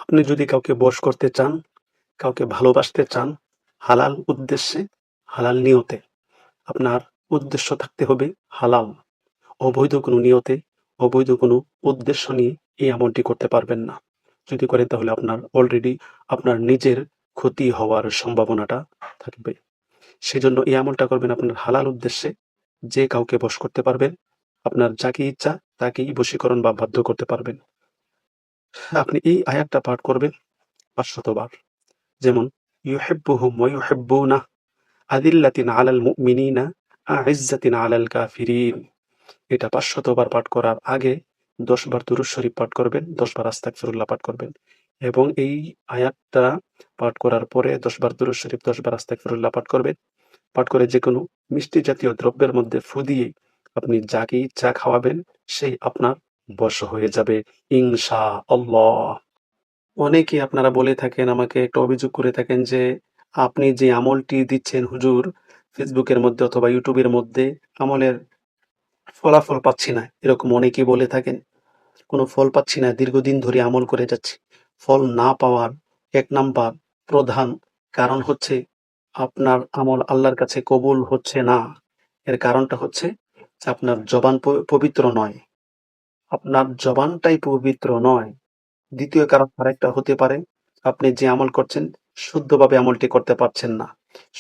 আপনি যদি কাউকে বশ করতে চান, কাউকে ভালোবাসতে চান, হালাল উদ্দেশ্যে, হালাল নিয়তে, আপনার উদ্দেশ্য থাকতে হবে হালাল। অবৈধ কোনো নিয়তে, অবৈধ কোনো উদ্দেশ্য নিয়ে এই আমলটি করতে পারবেন না। যদি করেন তাহলে আপনার অলরেডি আপনার নিজের ক্ষতি হওয়ার সম্ভাবনাটা থাকবে। সেজন্য এই আমলটা করবেন আপনার হালাল উদ্দেশ্যে। যে কাউকে বশ করতে পারবেন, আপনার যাকে ইচ্ছা তাকেই বশীকরণ বা বাধ্য করতে পারবেন। আপনি এই আয়াতটা পাঠ করবেন ৫০০ বার। যেমন ইউহিব্বুহুম ওয়া ইউহিব্বুনাহ আযিল্লাতিন আলাল মুমিনিনা আ'ইজ্জাতিন আলাল কাফিরিন। এটা ৫০০ বার পাঠ করার আগে ১০ বার দুরূদ শরীফ পাঠ করবেন, ১০ বার আস্তাগফিরুল্লাহ পাঠ করবেন এবং এই আয়াতটা পাঠ করার পরে ১০ বার দুরূদ শরীফ, ১০ বার আস্তাগফিরুল্লাহ পাঠ করবেন। পাঠ করে যেকোনো মিষ্টি জাতীয় দ্রব্যের মধ্যে ফু দিয়ে আপনি যাকে ইচ্ছা খাওয়াবেন, সেই আপনার বশ হয়ে যাবে ইনশাআল্লাহ। অনেকে আপনারা বলে থাকেন, আমাকে একটা অভিযোগ করে থাকেন যে, আপনি যে আমলটি দিচ্ছেন হুজুর ফেসবুকের মধ্যে অথবা ইউটিউবের মধ্যে আমলের ফলাফল পাচ্ছি না। এরকম অনেকেই বলে থাকেন। কোনো ফল পাচ্ছি না, দীর্ঘদিন ধরে আমল করে যাচ্ছি। ফল না পাওয়ার ১ নাম্বার প্রধান কারণ হচ্ছে আপনার আমল আল্লাহর কাছে কবুল হচ্ছে না। এর কারণটা হচ্ছে যে আপনার জবান পবিত্র নয়। আপনার জবানটাই পবিত্র নয়। দ্বিতীয় কারণ আরেকটা হতে পারে, আপনি যে আমল করছেন শুদ্ধভাবে আমলটি করতে পারছেন না।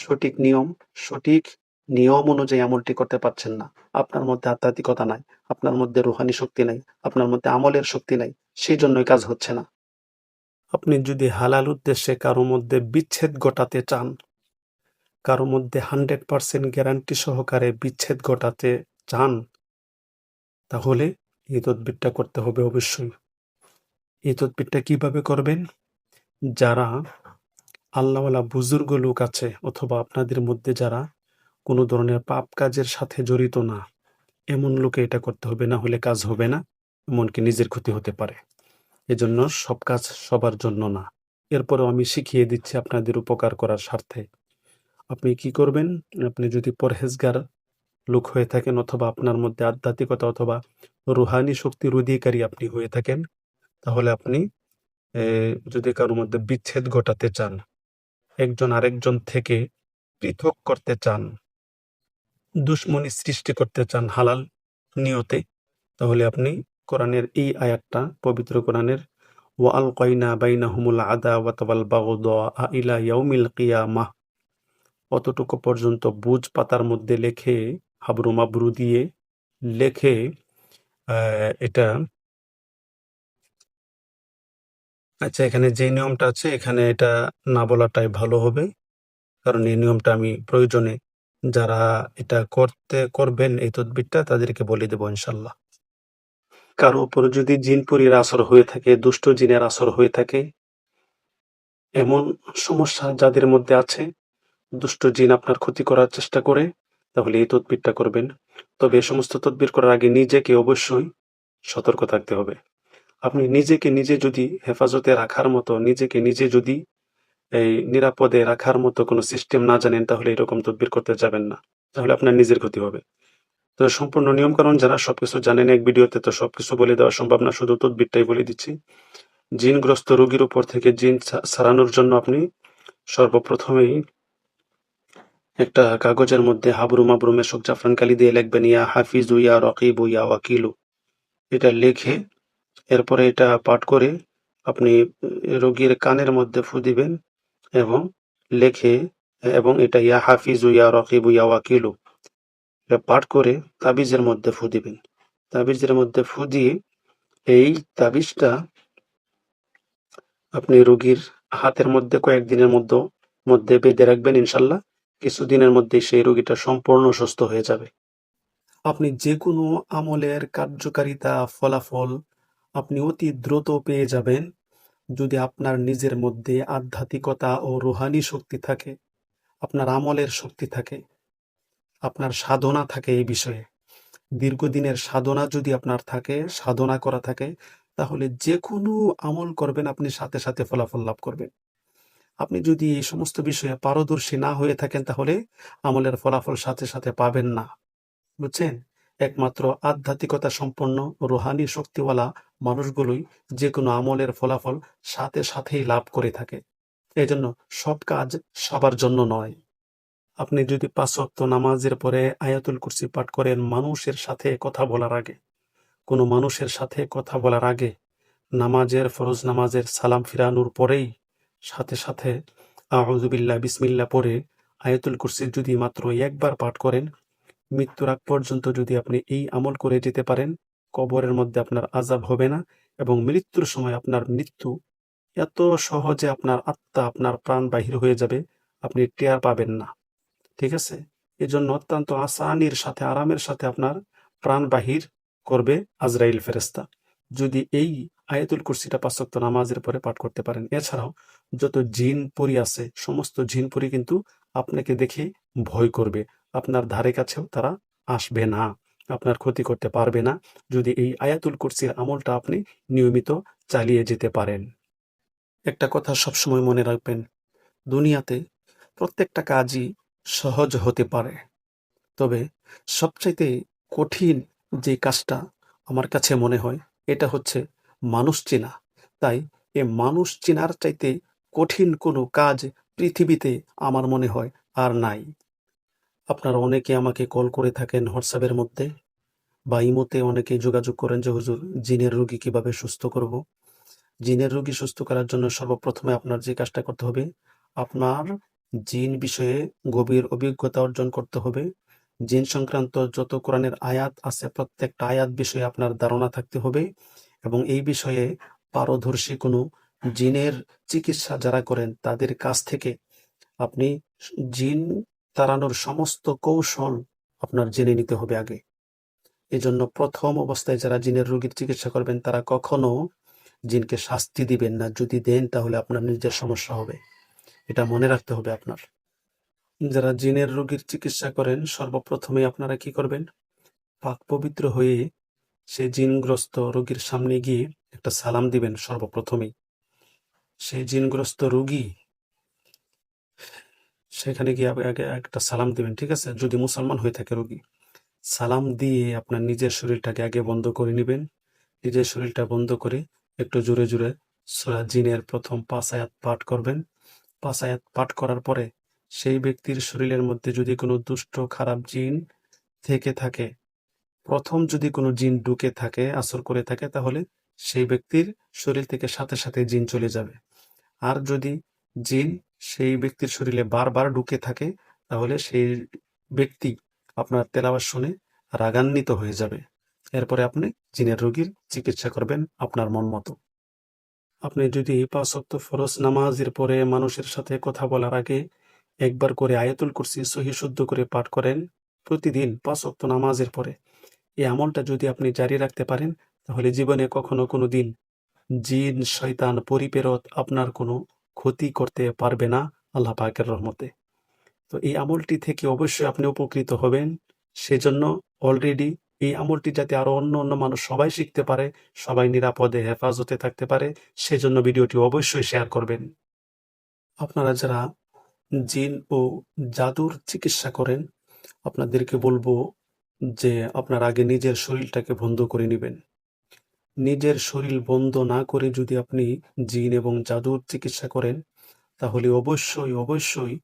সঠিক নিয়ম, সঠিক নিয়ম অনুযায়ী আমলটি করতে পারছেন না। আপনার মধ্যে আধ্যাত্মিকতা নাই, আপনার মধ্যে রুহানি শক্তি নাই, আপনার মধ্যে আমলের শক্তি নাই। সেজন্যই কাজ হচ্ছে না। আপনি যদি হালাল উদ্দেশ্যে কারো মধ্যে বিচ্ছেদ ঘটাতে চান, কারো মধ্যে 100% গ্যারান্টি সহকারে বিচ্ছেদ ঘটাতে চান, তাহলে এই তদবিরটা করতে হবে অবশ্যই। এই তদবিরটা কিভাবে করবেন? যারা আল্লাহওয়ালা বুজুর্গ লোক আছে অথবা আপনাদের মধ্যে যারা কোনো ধরনের পাপ কাজের সাথে জড়িত না, এমন লোকে এটা করতে হবে, না হলে কাজ হবে না, এমনকি নিজের ক্ষতি হতে পারে। এজন্য সব কাজ সবার জন্য না। এরপরেও আমি শিখিয়ে দিচ্ছি আপনাদের উপকার করার স্বার্থে। আপনি কি করবেন? আপনি যদি পরহেজগার লোক হয়ে থাকেন অথবা আপনার মধ্যে আধ্যাত্মিকতা অথবা রুহানি শক্তির অধিকারী আপনি হয়ে থাকেন, তাহলে আপনি যদি কারো মধ্যে বিচ্ছেদ ঘটাতে চান, একজন আরেকজন থেকে পৃথক করতে চান, দুশ্মনী সৃষ্টি করতে চান হালাল নিয়তে, তাহলে আপনি কোরআনের এই আয়াতটা, পবিত্র কোরআনের ওয়া আলকাইনা বাইনাহুমুল আদাওয়াতা ওয়াল বাগদা ইলা ইয়াউমিল কিয়ামাহ, অতটুকু পর্যন্ত বুঝ পাতার মধ্যে লেখে, হাবরু মাবরু দিয়ে লেখে, এটা আচ্ছা, এখানে যে নিয়মটা আছে এখানে এটা না বলাটাই ভালো হবে, কারণ এই নিয়মটা আমি প্রয়োজনে যারা এটা করবেন এই তদবিরটা তাদেরকে বলে দেব ইনশাল্লাহ। কারো উপর যদি জিনপুরীর আসর হয়ে থাকে, দুষ্ট জিনের আসর হয়ে থাকে, এমন সমস্যা যাদের মধ্যে আছে, দুষ্ট জিন আপনার ক্ষতি করার চেষ্টা করে, তাহলে এই তদবিরটা করবেন। তবে এ সমস্ত তদবির করার আগে নিজেকে অবশ্যই সতর্ক থাকতে হবে। আপনি নিজেকে নিজে যদি হেফাজতে রাখার মতো, নিজেকে নিজে যদি এই নিরাপদে রাখার মতো কোনো সিস্টেম না জানেন, তাহলে এরকম তদবির করতে যাবেন না। তাহলে আপনার নিজের ক্ষতি হবে। তো সম্পূর্ণ নিয়মকানুন যারা সবকিছু জানেন এক ভিডিওতে তো সবকিছু বলে দেওয়া সম্ভব না, শুধু তদবিরটাই বলে দিচ্ছি। জিনগ্রস্ত রোগীর উপর থেকে জিন সারানোর জন্য আপনি সর্বপ্রথমেই একটা কাগজের মধ্যে হাবরু মাবরু মেশক জাফরান কালি দিয়ে লিখবেন ইয়া হাফিজু ইয়া রকিবু ইয়া ওয়াকিলু। এটা লিখে এরপরে এটা পাঠ করে আপনি রোগীর কানের মধ্যে ফু দিবেন এবং লেখে, এবং এটা ইয়া হাফিজু ইয়া রকিবু ইয়া ওয়াকিলু এটা পাঠ করে তাবিজের মধ্যে ফু দিবেন। তাবিজের মধ্যে ফু দিয়ে এই তাবিজটা আপনি রোগীর হাতের মধ্যে কয়েকদিনের মধ্যে বেঁধে রাখবেন, ইনশাল্লাহ কিছুদিনের মধ্যেই সেই রোগীটা সম্পূর্ণ সুস্থ হয়ে যাবে। আপনি যে কোনো আমলের কার্যকারিতা, ফলাফল আপনি অতি দ্রুত পেয়ে যাবেন যদি আপনার নিজের মধ্যে আধ্যাত্মিকতা ও রুহানি শক্তি থাকে, আপনার আমলের শক্তি থাকে, আপনার সাধনা থাকে এই বিষয়ে। দীর্ঘদিনের সাধনা যদি আপনার থাকে, সাধনা করা থাকে, তাহলে যে কোনো আমল করবেন আপনি সাথে সাথে ফলাফল লাভ করবেন। আপনি যদি এই সমস্ত বিষয়ে পারদর্শী না হয়ে থাকেন, তাহলে আমলের ফলাফল সাথে সাথে পাবেন না। বুঝছেন? একমাত্র আধ্যাত্মিকতা সম্পন্ন রুহানি শক্তিওয়ালা মানুষগুলোই যে কোনো আমলের ফলাফল সাথে সাথেই লাভ করে থাকে। এজন্য সব কাজ সবার জন্য নয়। আপনি যদি ৫ ওয়াক্ত নামাজের পরে আয়াতুল কুরসি পাঠ করেন মানুষের সাথে কথা বলার আগে, কোনো মানুষের সাথে কথা বলার আগে, নামাজের ফরজ নামাজের সালাম ফিরানোর পরেই সাথে সাথে আউযু বিল্লাহ বিসমিল্লাহ পড়ে আয়াতুল কুরসি যদি মাত্র একবার পাঠ করেন, মৃত্যুর আগ পর্যন্ত যদি আপনি এই আমল করে যেতে পারেন, কবরের মধ্যে আপনার আযাব হবে না এবং মৃত্যুর সময় আপনার মৃত্যু এত সহজে আপনার আত্মা, আপনার প্রাণ বাহির হয়ে যাবে, আপনি টের পাবেন না। ঠিক আছে? এজন্য অত্যন্ত আসানির সাথে, আরামের সাথে আপনার প্রাণ বাহির করবে আজরাইল ফেরেশতা। যদি এই আয়াতুল কুরসিটা ৫ ওয়াক্ত নামাজের পরে পাঠ করতে পারেন। এছাড়াও যত জিন-পরি আছে, সমস্ত জিন-পরি কিন্তু আপনাকে দেখে ভয় করবে। আপনার ধারে কাছেও তারা আসবে না। আপনার ক্ষতি করতে পারবে না, যদি এই আয়াতুল কুরসির আমলটা আপনি নিয়মিত চালিয়ে যেতে পারেন। একটা কথা সবসময় মনে রাখবেন, দুনিয়াতে প্রত্যেকটা কাজই সহজ হতে পারে। তবে সবচাইতে কঠিন যে কাজটা আমার কাছে মনে হয়, এটা হচ্ছে মানুষ চেনা। তাই এ মানুষ চেনার চাইতে কঠিন কোনো কাজ পৃথিবীতে আমার মনে হয় আর নাই। আপনারা অনেকে আমাকে কল করে থাকেন হোয়াটসঅ্যাপের মধ্যে বা ইমোতে অনেকে যোগাযোগ করেন যে, "হুজুর, জিনের রোগী কিভাবে সুস্থ করব?" জিনের রোগী সুস্থ করার জন্য সর্বপ্রথমে আপনার যে কাজটা করতে হবে, আপনার জিন বিষয়ে গভীর অভিজ্ঞতা অর্জন করতে হবে। জিন সংক্রান্ত যত কোরআনের আয়াত আছে প্রত্যেকটা আয়াত বিষয়ে আপনার ধারণা থাকতে হবে এবং এই বিষয়ে পারদর্শী কোনো জিনের চিকিৎসা যারা করেন তাদের কাছ থেকে আপনি জিন তাড়ানোর সমস্ত কৌশল আপনার জেনে নিতে হবে আগে। এজন্য প্রথম অবস্থায় যারা জিনের রোগীর চিকিৎসা করবেন তারা কখনো জিনকে শাস্তি দিবেন না। যদি দেন তাহলে আপনার নিজের সমস্যা হবে। এটা মনে রাখতে হবে আপনার। যারা জিনের রোগীর চিকিৎসা করেন সর্বপ্রথমেই আপনারা কি করবেন? পাক পবিত্র হয়ে সেই জিনগ্রস্ত রোগীর সামনে গিয়ে একটা সালাম দিবেন সর্বপ্রথমেই। সেই জিনগ্রস্ত রোগী সেখানে গিয়ে আগে একটা সালাম দিবেন, ঠিক আছে? যদি মুসলমান হয়ে থাকে রোগী। সালাম দিয়ে আপনার নিজের শরীরটাকে আগে বন্ধ করে নিবেন। নিজের শরীরটা বন্ধ করে একটু জোরে জোরে সূরা জিনের প্রথম ৫ আয়াত পাঠ করবেন। ৫ আয়াত পাঠ করার পরে সেই ব্যক্তির শরীরের মধ্যে যদি কোনো দুষ্ট খারাপ জিন থেকে থাকে, প্রথম যদি কোনো জিন ঢুকে থাকে, আসর করে থাকে, তাহলে সেই ব্যক্তির শরীর থেকে সাথে সাথে জিন চলে যাবে। আর যদি জিন সেই ব্যক্তির শরীরে বারবার ঢুকে থাকে, তাহলে সেই ব্যক্তি আপনার তেলাওয়াত শুনে রাগান্বিত হয়ে যাবে। এরপরে আপনি জিনের রোগীর চিকিৎসা করবেন আপনার মন মতো। আপনি যদি ৫ ওয়াক্ত ফরজ নামাজের পরে মানুষের সাথে কথা বলার আগে একবার করে আয়াতুল কুরসি সহিহ শুদ্ধ করে পাঠ করেন প্রতিদিন ৫ ওয়াক্ত নামাজের পরে, এই আমলটা যদি আপনি জারি রাখতে পারেন, তাহলে জীবনে কখনো কোনো দিন জিন, শয়তান, পরিপেরত আপনার কোনো ক্ষতি করতে পারবে না আল্লাহ পাকের রহমতে। তো এই আমলটি থেকে অবশ্যই আপনি উপকৃত হবেন। সেজন্য অলরেডি এই আমলটি যাতে আরো অন্য মানুষ সবাই শিখতে পারে, সবাই নিরাপদে হেফাজতে থাকতে পারে, সেজন্য ভিডিওটি অবশ্যই শেয়ার করবেন। আপনারা যারা জিন ও জাদুর চিকিৎসা করেন, আপনাদেরকে বলবো যে আপনার আগে নিজের শরীরটাকে বন্ধ করে নিবেন। নিজের শরীর বন্ধ না করে যদি আপনি জিন এবং জাদুর চিকিৎসা করেন, তাহলে অবশ্যই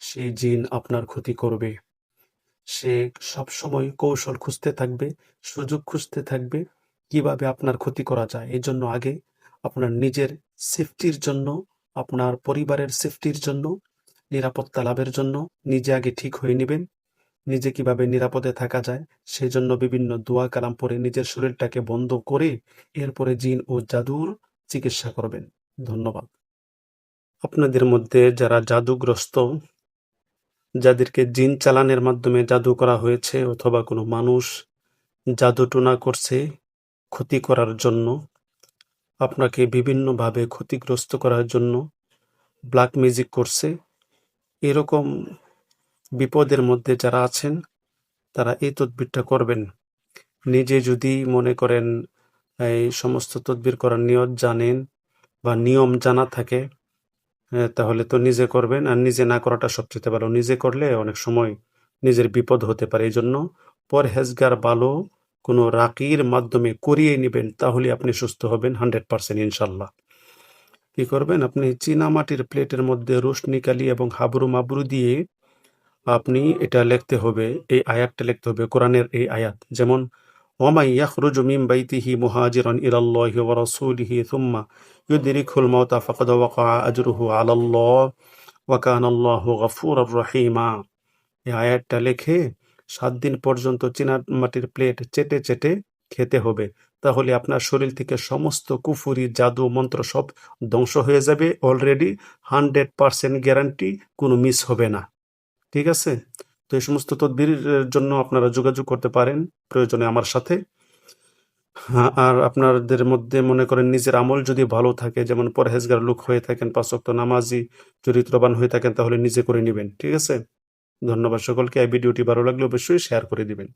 সেই জিন আপনার ক্ষতি করবে। সে সবসময় কৌশল খুঁজতে থাকবে, সুযোগ খুঁজতে থাকবে কিভাবে আপনার ক্ষতি করা যায়। এজন্য আগে আপনার নিজের সেফটির জন্য, আপনার পরিবারের সেফটির জন্য, নিরাপত্তা লাভের জন্য নিজে আগে ঠিক হয়ে নিবেন। নিজে কিভাবে নিরাপদে থাকা যায় সেজন্য বিভিন্ন দোয়া কালাম পড়ে নিজের শরীরটাকে বন্ধ করে এরপরে জিন ও জাদুর চিকিৎসা করবেন। ধন্যবাদ। আপনাদের মধ্যে যারা জাদুগ্রস্ত, যাদেরকে জিন চালানের মাধ্যমে জাদু করা হয়েছে অথবা কোনো মানুষ জাদুটোনা করছে ক্ষতি করার জন্য, আপনাকে বিভিন্নভাবে ক্ষতিগ্রস্ত করার জন্য ব্ল্যাক ম্যাজিক করছে, এরকম বিপদের মধ্যে যারা আছেন তারা এই তদবিরটা করবেন। নিজে যদি মনে করেন এই সমস্ত তদবির করার নিয়ত জানেন বা নিয়ম জানা থাকে, তাহলে তো নিজে করবেন, আর নিজে না করাটা সবচেয়ে ভালো। নিজে করলে অনেক সময় নিজের বিপদ হতে পারে। এই জন্য পরহেজগার ভালো কোনো রাকির মাধ্যমে করিয়ে নেবেন, তাহলে আপনি সুস্থ হবেন 100% ইনশাল্লাহ। কি করবেন? আপনি চীনামাটির প্লেটের মধ্যে রোশনি কালি এবং হাবরু মাবরু দিয়ে আপনি এটা লিখতে হবে, এই আয়াতটা লিখতে হবে, কোরআনের এই আয়াত। যেমন ওয়ামান ইয়াখরুজু মিন বাইতিহি মুহাজিরান ইলাল্লাহি ওয়া রাসূলিহি সুম্মা ইউদরিকুহুল মাউতা ফাকাদ ওয়াকা আজরুহু আলাল্লাহ ওয়া কানাল্লাহু গফুরুর রহিমা। এই আয়াতটা লিখে 7 দিন পর্যন্ত চীনামাটির প্লেট চেটে চেটে খেতে হবে। তাহলে আপনার শরীর থেকে সমস্ত কুফরি, জাদু, মন্ত্র সব ধ্বংস হয়ে যাবে। অলরেডি 100% গ্যারান্টি, কোনো মিস হবে না। ঠিক আছে? তো এই সমস্ত তদবিরের জন্য আপনারা যোগাযোগ করতে পারেন প্রয়োজনে আমার সাথে। হ্যাঁ, আর আপনাদের মধ্যে মনে করেন নিজের আমল যদি ভালো থাকে, যেমন পরহেজগার লোক হয়ে থাকেন, 5 ওয়াক্ত নামাজি, চরিত্রবান হয়ে থাকেন, তাহলে নিজে করে নিবেন। ঠিক আছে? ধন্যবাদ সকলকে। এই ভিডিওটি ভালো লাগলে অবশ্যই শেয়ার করে দিবেন।